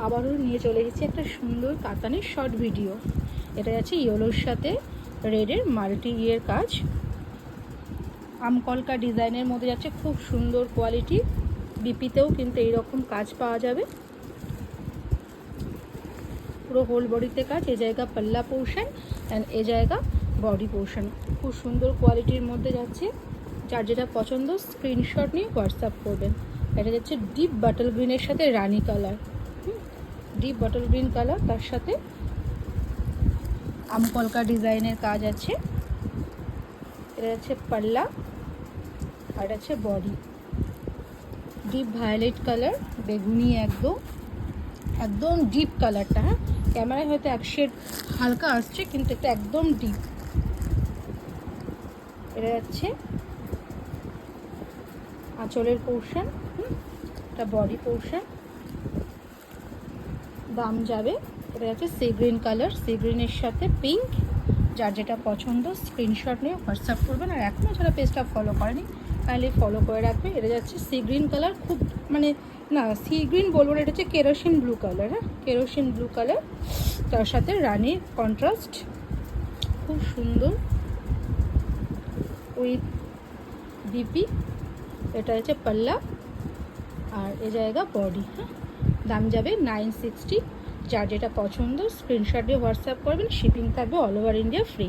আবারও নিয়ে চলে এসেছি একটা সুন্দর কাতানের শর্ট ভিডিও। এটা যাচ্ছে ইয়েলোর সাথে রেডের মাল্টি ইয়ের কাজ, আমকলকা ডিজাইনের মধ্যে যাচ্ছে, খুব সুন্দর কোয়ালিটি। বিপিতেও কিন্তু এইরকম কাজ পাওয়া যাবে, পুরো হোল বডিতে কাজ। এ জায়গা পাল্লা পোর্শন অ্যান্ড এ জায়গা বডি পোর্শন, খুব সুন্দর কোয়ালিটির মধ্যে যাচ্ছে। যার যেটা পছন্দ স্ক্রিনশট নিয়ে হোয়াটসঅ্যাপ করবেন। এটা যাচ্ছে ডিপ বাটল গ্রিনের সাথে rani colour, deep bottle green colour, তার সাথে আমকলকা ডিজাইনের কাজ আছে। এটা হচ্ছে পাল্লা আর এটা হচ্ছে বডি। ডিপ ভায়োলেট কালার, বেগুনি, একদম একদম ডিপ কালারটা। হ্যাঁ, ক্যামেরায় হয়তো এক শেড হালকা আসছে, কিন্তু এটা একদম ডিপ। এটা যাচ্ছে আঁচলের পোর্শন, এটা বডি পোর্শন। দাম যাবে, এটা যাচ্ছে সি গ্রিন কালার, সি গ্রিনের সাথে পিঙ্ক। যার যেটা পছন্দ স্ক্রিনশট নিয়ে হোয়াটসঅ্যাপ করবেন। আর এখনও যারা পেজটা ফলো করেনি তাহলে ফলো করে রাখবে। এটা যাচ্ছে সি গ্রিন কালার, খুব মানে না সি গ্রিন বলবো না, এটা হচ্ছে কেরোসিন ব্লু কালার। হ্যাঁ, কেরোসিন ব্লু কালার, তার সাথে রানির কন্ট্রাস্ট, খুব সুন্দর উইথ বিপি। এটা হচ্ছে পাল্লা আর এ জায়গা বডি। হ্যাঁ, দাম যাবে 960। যার যেটা পছন্দ স্ক্রিনশট দিয়ে হোয়াটসঅ্যাপ করবেন, শিপিং থাকবে অল ওভার ইন্ডিয়া ফ্রি।